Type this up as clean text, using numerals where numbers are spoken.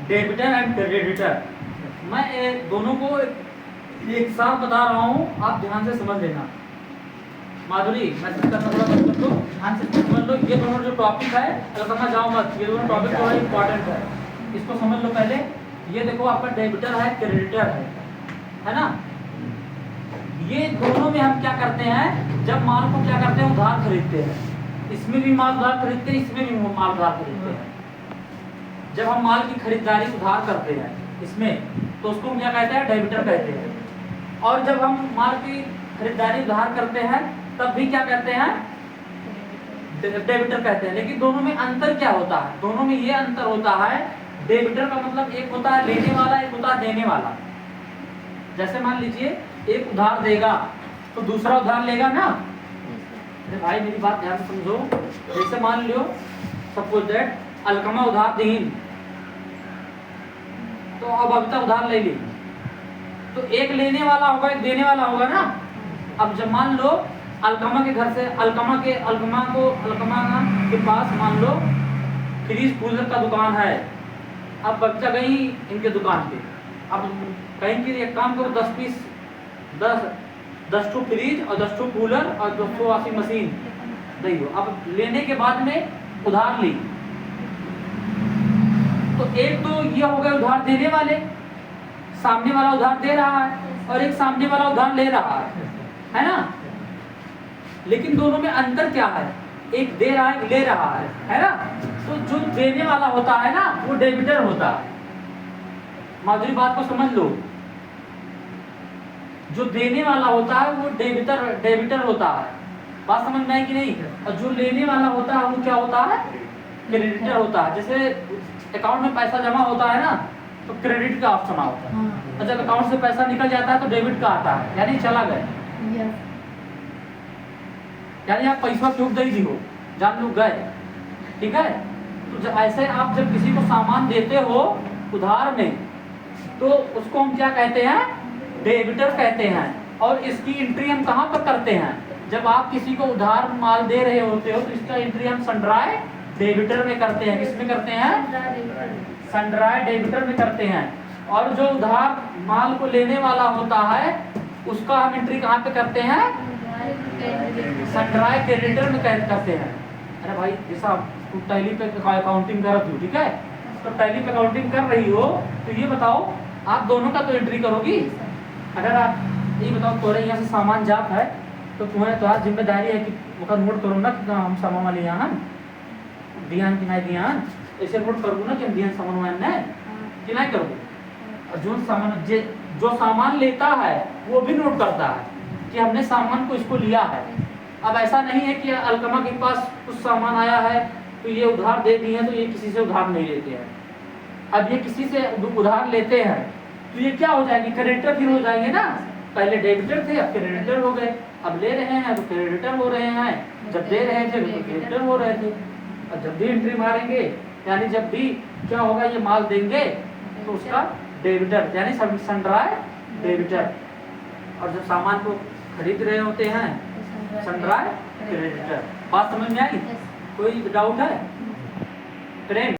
Debtor and creditor. मैं दोनों को एक साथ बता रहा हूँ, आप ध्यान से समझ लेना। माधुरी मैसेज करना थोड़ा बंद कर दो, ध्यान से समझ लो। ये दोनों जो टॉपिक है अलग जाओ मत, ये दोनों टॉपिक थोड़ा इंपॉर्टेंट है, इसको समझ लो पहले। ये देखो आपका डेबिटर है, क्रेडिटर है ना। ये दोनों में हम क्या करते हैं, जब माल को क्या करते हैं उधार खरीदते हैं, इसमें भी माल उधार खरीदते हैं, इसमें भी माल उधार खरीदते हैं। जब हम माल की खरीदारी उधार करते हैं इसमें, तो उसको हम क्या कहते हैं, डेबिटर कहते हैं। और जब हम माल की खरीदारी उधार करते हैं तब भी क्या कहते हैं, डेबिटर कहते हैं। लेकिन दोनों में अंतर क्या होता है, दोनों में ये अंतर होता है, डेबिटर का मतलब एक होता है लेने वाला, एक होता है देने वाला। जैसे मान लीजिए एक उधार देगा तो दूसरा उधार लेगा ना। अरे भाई मेरी बात ध्यान से समझो। जैसे मान लो सपोज दैट अलकमा उधार दीन, तो अब अबिता उधार ले ली, तो एक लेने वाला होगा एक देने वाला होगा ना। अब जब मान लो अलकमा के घर से अलकमा के पास मान लो फ्रीज कूलर का दुकान है। अब बच्चा गई इनके दुकान पे, अब कहेंगे एक काम करो 10 ठो फ्रीज और 10 ठो कूलर और 10 ठो वॉशिंग मशीन दे दो। अब लेने के बाद में उधार ली, तो एक तो ये हो गए उधार देने वाले, सामने वाला उधार दे रहा है और एक सामने वाला उधार ले रहा है ना। लेकिन दोनों में अंतर क्या है, एक दे रहा है एक ले रहा है ना। तो जो देने वाला होता है ना वो डेबिटर होता है। माधुरी बात को समझ लो, जो देने वाला होता है वो डेबिटर होता है। बात समझ में आई कि नहीं। और जो लेने वाला होता है वो क्या होता है, क्रेडिटर होता है। जैसे अकाउंट में पैसा जमा होता है ना तो क्रेडिट का ऑप्शन आता है, और जब अकाउंट से पैसा निकल जाता है तो डेबिट का आता है, यानी चला गया। यानी आप पैसा क्यों दे दी हो, जान लो गए, ठीक है। तो ऐसे आप जब किसी को सामान देते हो उधार में, तो उसको हम क्या कहते हैं, डेबिटर कहते हैं। और इसकी एंट्री हम कहाँ पर करते हैं, जब आप किसी को उधार माल दे रहे होते हो तो इसका एंट्री हम सनड्राई डेबिटर में करते हैं। किसमें करते हैं, सनड्राई डेबिटर में करते हैं। और जो उधार माल को लेने वाला होता है उसका हम एंट्री कहाँ पे करते हैं, सनड्राई क्रेडिटर में करते हैं। अरे भाई जैसा तू टैली पे अकाउंटिंग कर रही हो, ठीक है, तो टैली पे अकाउंटिंग कर रही हो, तो ये बताओ आप दोनों का तो एंट्री करोगी। अगर आप ये बताओ तोरे यहाँ से सामान जात है तो तुम्हारा जिम्मेदारी है कि वो नोट करो ना कि हम सामान वाले यहाँ ध्यान कि नहीं ध्यान, ऐसे नोट करूँ ना कि हम ध्यान सामान वाले कि नहीं करूँ। और जो सामान लेता है वो भी नोट करता है कि हमने सामान को इसको लिया है। अब ऐसा नहीं है कि अलकमा के पास कुछ सामान आया है तो ये उधार दे दिए हैं तो ये किसी से उधार नहीं लेते हैं। अब ये किसी से उधार लेते हैं तो ये क्या हो जाएगी, क्रेडिटर फिर हो जाएंगे ना। पहले डेबिटर थे अब क्रेडिटर हो गए, अब ले रहे हैं तो क्रेडिटर हो रहे हैं, जब दे रहे थे तो क्रेडिटर हो रहे थे। और जब भी एंट्री मारेंगे यानी जब भी क्या होगा ये माल देंगे तो उसका डेबिटर यानी सनड्राई डेबिटर। और जब सामान को खरीद रहे होते हैं सनड्राई क्रेडिटर। बात समझ में आई, कोई डाउट है प्रेम?